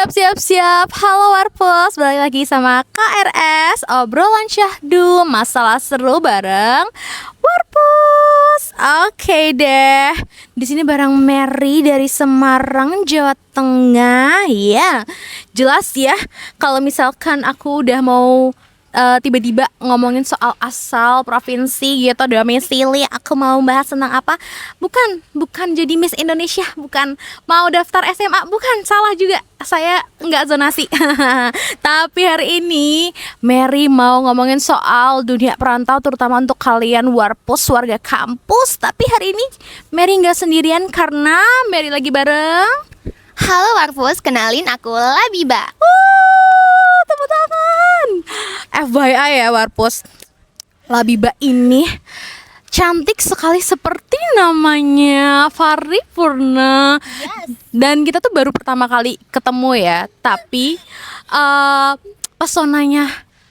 Siap. Halo Warpus, balik lagi sama KRS, obrolan syahdu, masalah seru bareng Warpus. Oke deh, di sini bareng Mary dari Semarang, Jawa Tengah. Ya, jelas ya. Kalau misalkan aku udah mau tiba-tiba ngomongin soal asal provinsi gitu, domisili, aku mau bahas tentang apa? Bukan jadi Miss Indonesia, bukan mau daftar SMA, bukan, salah juga. Saya nggak zonasi. Tapi hari ini Mary mau ngomongin soal dunia perantau, terutama untuk kalian Warpus, warga kampus. Tapi hari ini Mary nggak sendirian karena Mary lagi bareng. Halo Warpus, kenalin aku Labiba. Tepuk tangan. FYI ya Warpus, Labiba ini cantik sekali seperti namanya, Paripurna. Yes. Dan kita tuh baru pertama kali ketemu ya. Tapi pesonanya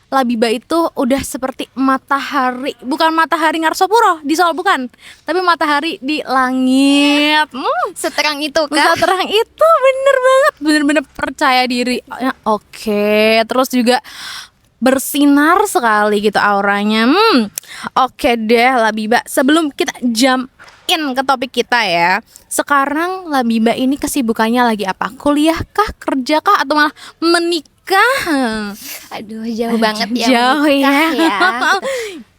Labiba itu udah seperti matahari. Bukan matahari Ngarsopuro di Solo, bukan, tapi matahari di langit. Seterang itu kah? Seterang itu, bener banget. Bener-bener percaya diri. Oke. Terus juga bersinar sekali gitu auranya. Oke deh Labiba, sebelum kita jump in ke topik kita ya, sekarang Labiba ini kesibukannya lagi apa? Kuliah kah, kerja kah, atau malah menikah? Aduh, jauh banget ya. Jauh menikah ya.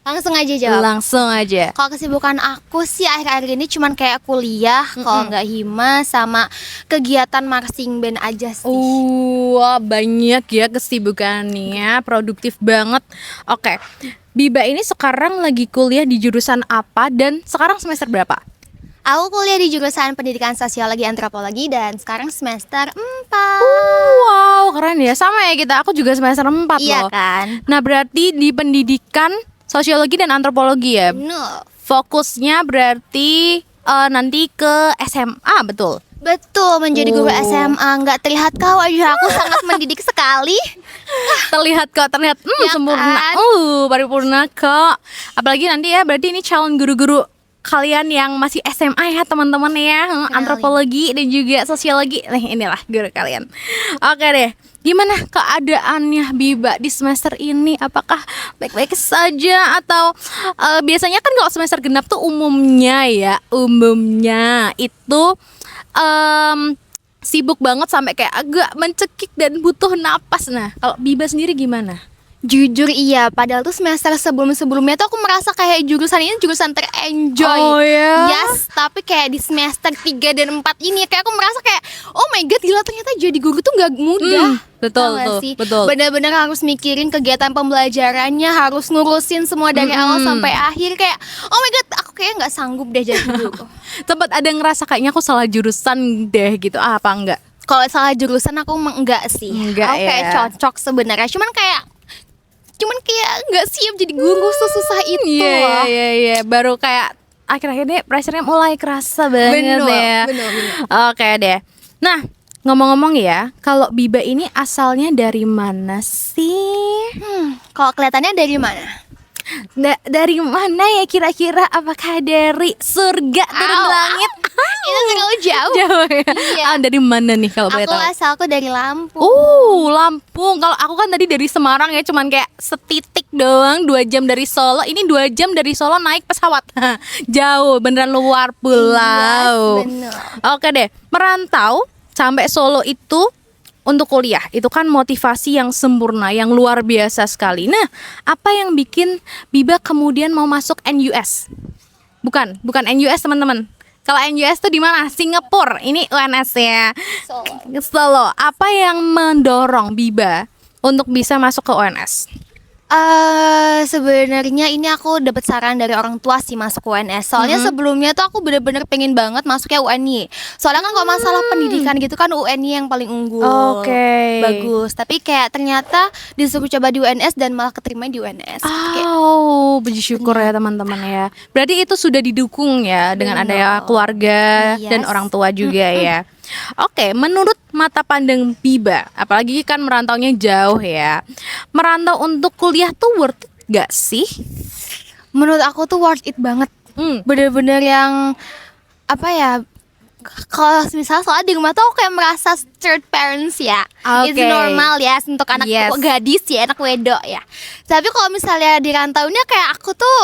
Langsung aja jawab. Langsung aja. Kalau kesibukan aku sih akhir-akhir ini cuman kayak kuliah, kalau nggak hima sama kegiatan marching band aja sih. Wah, banyak ya kesibukannya, produktif banget. Oke, Biba ini sekarang lagi kuliah di jurusan apa dan sekarang semester berapa? Aku kuliah di jurusan Pendidikan Sosiologi Antropologi dan sekarang semester 4. Wow, keren ya. Sama ya kita, aku juga semester 4 Iya loh. kan? Nah, berarti di pendidikan sosiologi dan antropologi ya. No. Fokusnya berarti nanti ke SMA, betul? Betul, menjadi guru SMA. Nggak terlihat kau aja, aku sangat mendidik sekali. Terlihat Ya sempurna. kan? Paripurna kok. Apalagi nanti ya, berarti ini calon guru-guru kalian yang masih SMA ya teman-teman ya. Antropologi dan juga sosiologi. Nih, inilah guru kalian. Oke deh. Gimana keadaannya Biba di semester ini? Apakah baik-baik saja atau biasanya kan kalau semester genap tuh umumnya itu sibuk banget sampai kayak agak mencekik dan butuh napas. Nah, kalau Biba sendiri gimana? Jujur iya, padahal tuh semester sebelum-sebelumnya tuh aku merasa kayak jurusan ini jurusan terenjoy. Oh ya? Yes, tapi kayak di semester 3 dan 4 ini kayak aku merasa kayak oh my god, gila ternyata jadi guru tuh gak mudah. Betul, Tau gak betul, sih? betul. Bener-bener harus mikirin kegiatan pembelajarannya, harus ngurusin semua dari awal sampai akhir. Kayak oh my god, aku kayak gak sanggup deh jadi guru. Tempat ada ngerasa kayaknya aku salah jurusan deh gitu, apa enggak? Kalau salah jurusan aku emang enggak sih. Enggak Aku kayak ya. cocok sebenarnya. Cuman kayak nggak siap jadi guru sesusah itu loh. Iya. Baru kayak akhir-akhir ini pressure-nya mulai kerasa banget ya. Bener. Oke deh. Nah, ngomong-ngomong ya, kalau Biba ini asalnya dari mana sih? Kalau kelihatannya dari mana? Dari mana ya kira-kira? Apakah dari surga turun langit? Itu terlalu jauh. Jauh ya. Iya. Dari mana nih kalau boleh Aku tahu? asalku dari Lampung. Lampung. Kalau aku kan tadi dari Semarang ya, cuman kayak setitik doang, 2 jam dari Solo. Ini 2 jam dari Solo naik pesawat. Jauh, beneran luar pulau. Yes, bener. Oke deh, merantau sampai Solo itu untuk kuliah, itu kan motivasi yang sempurna, yang luar biasa sekali. Nah, apa yang bikin Biba kemudian mau masuk NUS? Bukan NUS teman-teman. Kalau NUS tuh di mana? Singapura. Ini UNS ya. Solo. Apa yang mendorong Biba untuk bisa masuk ke UNS? Sebenarnya ini aku dapat saran dari orang tua sih masuk UNS. Soalnya sebelumnya tuh aku bener-bener pengen banget masuknya UNY. Soalnya kan kalau masalah pendidikan gitu kan UNY yang paling unggul. Oke. Bagus. Tapi kayak ternyata disuruh coba di UNS dan malah keterima di UNS. Puji syukur ya teman-teman ya. Berarti itu sudah didukung ya dengan Bener. adanya keluarga Yes. dan orang tua juga ya. Oke, menurut mata pandang Biba, apalagi kan merantaunya jauh ya, merantau untuk kuliah tuh worth it gak sih? Menurut aku tuh worth it banget. Bener-bener yang apa ya, Kalau misalnya soalnya di rumah tuh aku kayak merasa third parents ya. It's Oke. normal ya untuk anak Yes. gadis ya, anak wedok ya. Tapi kalau misalnya di rantaunya kayak aku tuh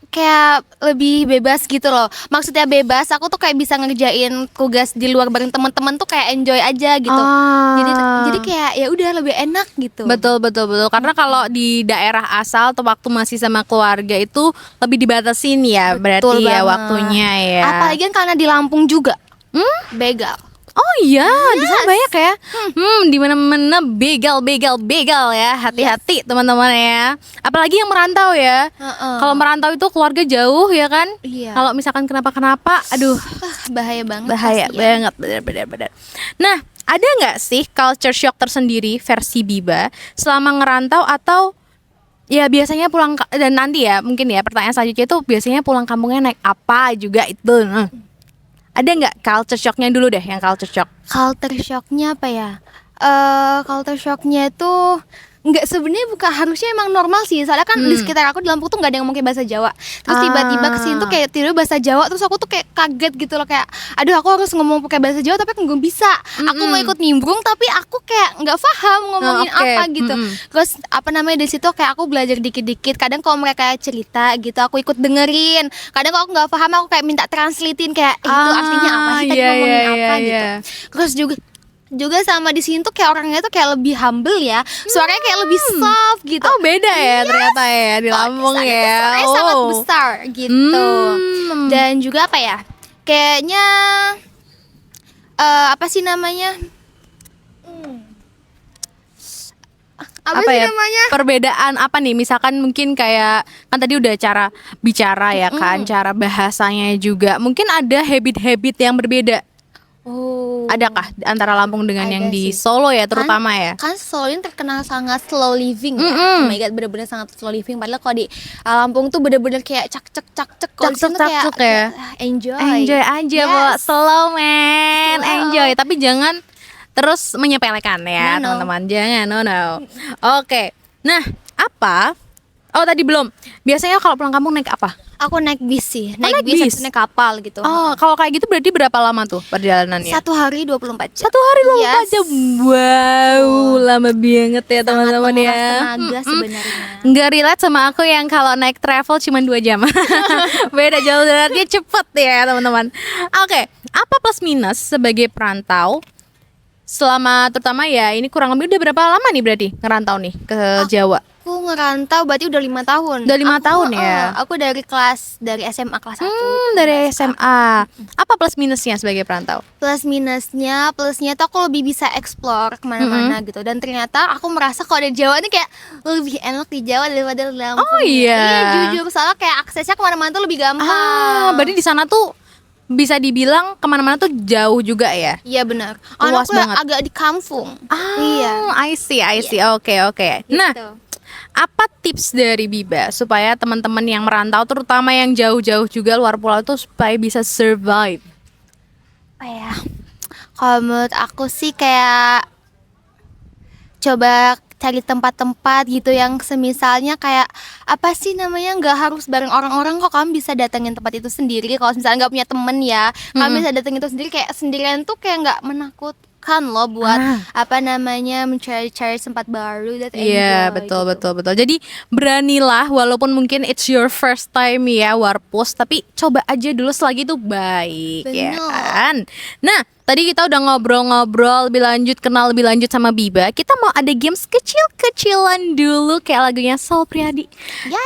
kayak lebih bebas gitu loh. Maksudnya bebas, aku tuh kayak bisa ngerjain tugas di luar bareng teman-teman tuh kayak enjoy aja gitu. Jadi kayak ya udah lebih enak gitu. Betul. Karena kalau di daerah asal atau waktu masih sama keluarga itu lebih dibatasin ya, berarti Betul ya banget. waktunya ya. Apalagi kan karena di Lampung juga. Begal. Oh iya, di sana banyak ya. Di mana-mana begal ya. Hati-hati teman-teman ya. Apalagi yang merantau ya. Heeh. Kalau merantau itu keluarga jauh ya kan. Iya. Kalau misalkan kenapa-kenapa, aduh, Bahaya banget. bahaya kasihan. banget, benar. Nah, ada nggak sih culture shock tersendiri versi Biba selama ngerantau atau ya biasanya dan nanti ya mungkin ya pertanyaan selanjutnya itu biasanya pulang kampungnya naik apa juga itu. Ada nggak culture shocknya dulu deh, yang culture shock? Culture shocknya apa ya? Culture shocknya itu nggak, sebenarnya bukan, harusnya emang normal sih. Soalnya kan di sekitar aku di Lampung tuh nggak ada yang ngomong kayak bahasa Jawa. Terus tiba-tiba kesini tuh kayak tiba bahasa Jawa. Terus aku tuh kayak kaget gitu loh, kayak aduh aku harus ngomong pakai bahasa Jawa tapi aku nggak bisa. Aku mau ikut nimbrung tapi aku kayak nggak paham ngomongin Oke. apa gitu. Terus apa namanya, di situ kayak aku belajar dikit-dikit. Kadang kalau mereka cerita gitu aku ikut dengerin. Kadang kalau aku nggak paham aku kayak minta translatein kayak itu artinya apa sih tadi ngomongin apa gitu. Terus juga sama di sini tuh kayak orangnya tuh kayak lebih humble ya, suaranya kayak lebih soft gitu. Oh beda ya ternyata ya di Lampung Suaranya ya. suaranya sangat besar gitu. Dan juga apa ya, kayaknya apa sih namanya, apa sih ya namanya, perbedaan apa nih, misalkan mungkin kayak kan tadi udah cara bicara ya kan, cara bahasanya juga mungkin ada habit-habit yang berbeda. oh Adakah antara Lampung dengan yang Ada di sih. Solo ya terutama ya? kan Solo ini terkenal sangat slow living ya. Oh my god, bener-bener sangat slow living. Padahal kalau di Lampung tuh bener-bener kayak cak-cek. Kalau di sini tuh kayak, Cak-cek ya. enjoy. Enjoy aja, Yes. Bo. Slow man, Slow. enjoy. Tapi jangan terus menyepelekan ya, No. teman-teman. Jangan, no. Oke. Nah, apa? Oh, tadi belum. Biasanya kalau pulang kampung naik apa? Aku naik bis sih, naik naik bis, bis? habis itu naik kapal gitu. Oh, kalau kayak gitu berarti berapa lama tuh perjalanannya? 1 hari 24 jam. 1 hari 24 Yes. jam. Wow, lama banget ya Sangat teman-teman menguras ya. tenaga sebenarnya. Nggak relate sama aku yang kalau naik travel cuma 2 jam. Beda, jalur daratnya cepet ya teman-teman. Oke, apa plus minus sebagai perantau selama terutama ya ini kurang lebih udah berapa lama nih berarti ngerantau nih ke Jawa? Aku ngerantau berarti udah 5 tahun. Udah 5 Aku, tahun ya? Aku dari SMA kelas 1. Dari SMA. Apa plus minusnya sebagai perantau? Plusnya tuh aku lebih bisa explore kemana-mana gitu. Dan ternyata aku merasa kalau di Jawa ini kayak lebih enak di Jawa daripada di Lampung. Oh iya. Iya jujur, soalnya kayak aksesnya kemana-mana tuh lebih gampang. Berarti di sana tuh bisa dibilang kemana-mana tuh jauh juga ya? Iya benar. Luas Anakku banget. agak di kampung. Iya. I see. Oke. Nah, Gitu. apa tips dari Biba supaya teman-teman yang merantau terutama yang jauh-jauh juga luar pulau itu supaya bisa survive? Apa ya? Kalau menurut aku sih kayak coba cari tempat-tempat gitu yang semisalnya kayak apa sih namanya, nggak harus bareng orang-orang kok, kamu bisa datengin tempat itu sendiri. Kalau misalnya nggak punya temen ya, kamu bisa datengin itu sendiri. Kayak sendirian tuh kayak nggak menakutkan loh buat apa namanya mencari-cari tempat baru dan Iya, enjoy betul, gitu. betul. Jadi beranilah walaupun mungkin it's your first time ya warpus, tapi coba aja dulu selagi itu baik ya Bener. kan. Nah, tadi kita udah ngobrol-ngobrol lebih lanjut, kenal lebih lanjut sama Biba. Kita mau ada games kecil-kecilan dulu kayak lagunya Sol Priadi.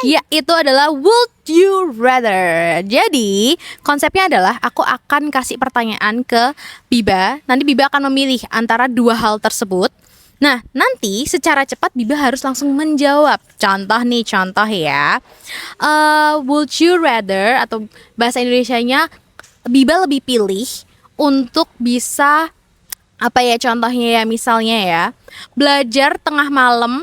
Ya, itu adalah Would You Rather. Jadi, konsepnya adalah aku akan kasih pertanyaan ke Biba. Nanti Biba akan memilih antara 2 hal tersebut. Nah, nanti secara cepat Biba harus langsung menjawab. Contoh ya. Would you rather atau bahasa Indonesianya Biba lebih pilih untuk bisa apa ya, contohnya ya, misalnya ya, belajar tengah malam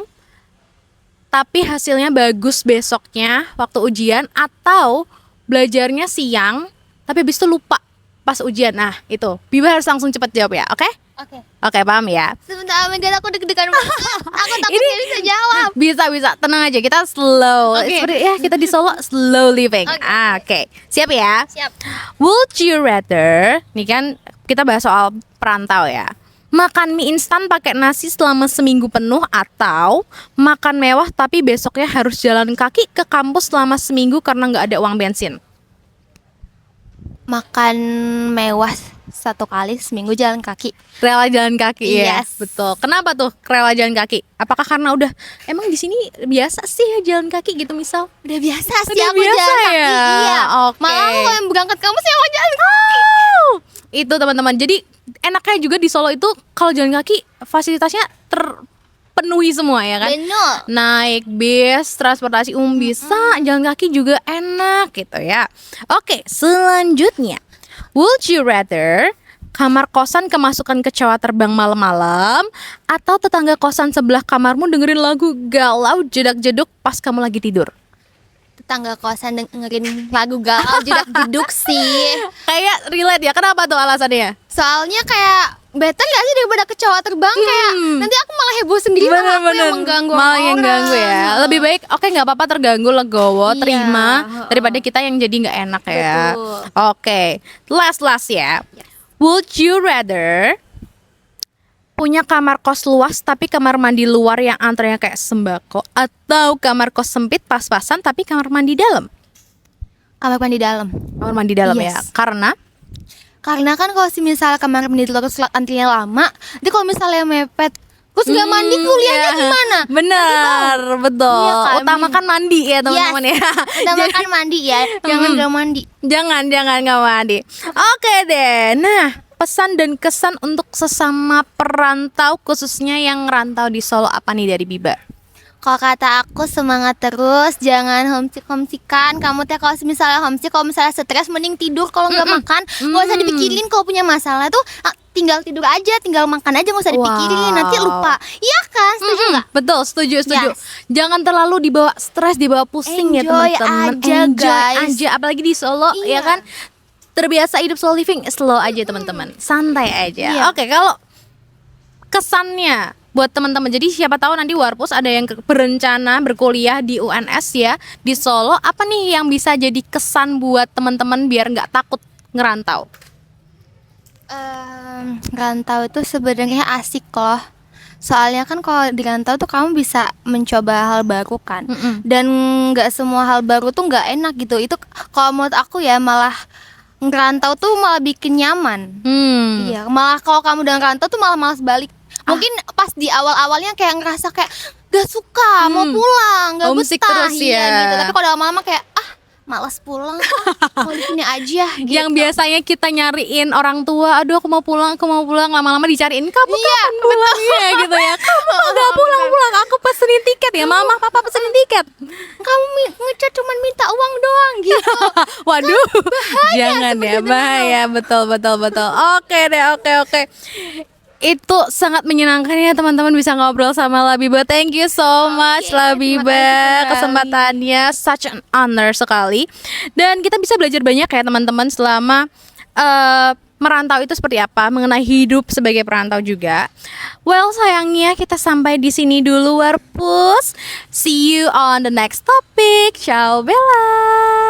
tapi hasilnya bagus besoknya waktu ujian, atau belajarnya siang tapi habis itu lupa pas ujian. Nah, itu Biba harus langsung cepat jawab ya. Oke? Oke. Oke, paham ya? Sebentar, oh my god, aku deg-degan banget. Aku takut Ini- gak bisa jawab. Bisa, tenang aja, kita slow. Oke. Seperti ya, kita di Solo slow living. Oke. Oke. Siap ya? Siap. Would you rather, nih kan kita bahas soal perantau ya. Makan mie instan pakai nasi selama seminggu penuh atau makan mewah tapi besoknya harus jalan kaki ke kampus selama seminggu karena nggak ada uang bensin. Makan mewah 1 kali seminggu jalan kaki. Rela jalan kaki ya. Yes. Betul. Kenapa tuh rela jalan kaki? Apakah karena udah emang di sini biasa sih ya jalan kaki gitu misal? Udah biasa sih Udah aku biasa jalan kaki. ya? Iya. Oke. Malah kalau yang berangkat kampus yang mau jalan kaki. Itu teman-teman. Jadi enaknya juga di Solo itu kalau jalan kaki fasilitasnya terpenuhi semua ya kan? Bener. Naik bis, transportasi umum bisa, jalan kaki juga enak gitu ya. Oke, selanjutnya, would you rather kamar kosan kemasukan kecoa terbang malam-malam atau tetangga kosan sebelah kamarmu dengerin lagu galau jedak-jeduk pas kamu lagi tidur? Tetangga kosan dengerin lagu galau jedak-jeduk sih. Kayak relate ya, kenapa tuh alasannya? Soalnya kayak better gak sih daripada kecoa terbang, kayak nanti aku malah heboh sendiri, malah aku yang mengganggu malah yang orang. ganggu ya. Lebih baik oke nggak apa-apa terganggu, legowo, Iya, terima daripada kita yang jadi nggak enak ya. Betul. Oke, last ya. Would you rather punya kamar kos luas tapi kamar mandi luar yang antrenya kayak sembako atau kamar kos sempit pas-pasan tapi kamar mandi dalam? Kamar mandi dalam. Kamar mandi dalam ya. Yes. Karena kan kalau misalnya kamar mandi luar terus antrinya lama, nanti kalau misalnya mepet terus nggak mandi kuliahnya ya. gimana? Bener, betul. Iya kan? Utamakan mandi ya teman-teman ya. Udah makan mandi ya, jangan nggak mandi. Jangan nggak mandi. Oke deh. Nah, pesan dan kesan untuk sesama perantau khususnya yang rantau di Solo apa nih dari Biba? Kalau kata aku semangat terus, jangan homesick-homesickan. Kamu teh kalau misalnya homesick, kalau misalnya stres mending tidur, kalau nggak makan, nggak usah dipikirin. Kalau punya masalah tuh tinggal tidur aja, tinggal makan aja, nggak usah dipikirin. Wow. Nanti lupa. Iya kan? Setuju nggak? Betul, setuju. Yes. Jangan terlalu dibawa stres, dibawa pusing ya Enjoy teman-teman. aja, guys. Aja, apalagi di Solo ya Iya. kan. Terbiasa hidup solo living, slow aja teman-teman. Santai aja. Iya. Oke, kalau kesannya buat teman-teman, jadi siapa tahu nanti Warpus ada yang berencana berkuliah di UNS ya di Solo, apa nih yang bisa jadi kesan buat teman-teman biar nggak takut ngerantau? Rantau itu sebenarnya asik loh. Soalnya kan kalau di rantau tuh kamu bisa mencoba hal baru kan. Dan nggak semua hal baru tuh nggak enak gitu. Itu kalau menurut aku ya malah ngerantau tuh malah bikin nyaman. Iya, malah kalau kamu udah ngerantau tuh malah malas balik. Mungkin pas di awal-awalnya kayak ngerasa kayak gak suka, mau pulang, gak Homesick betah terus iya, ya. gitu. Tapi kalau lama-lama kayak malas pulang, mau di sini aja gitu. Yang biasanya kita nyariin orang tua, aduh aku mau pulang, lama-lama dicariin kamu kapan pulang ya gitu ya. Kamu nggak pulang, aku pesenin tiket ya, mama papa pesenin tiket. Kamu ngecat cuman minta uang doang gitu. Waduh, jangan ya, bahaya, betul. Oke deh, oke. Itu sangat menyenangkan ya teman-teman bisa ngobrol sama Labiba. Thank you so much Labiba, kasih kesempatannya such an honor sekali. Dan kita bisa belajar banyak ya teman-teman selama merantau itu seperti apa, mengenai hidup sebagai perantau juga. Well, sayangnya kita sampai di sini dulu Warpus. See you on the next topic. Ciao Bella.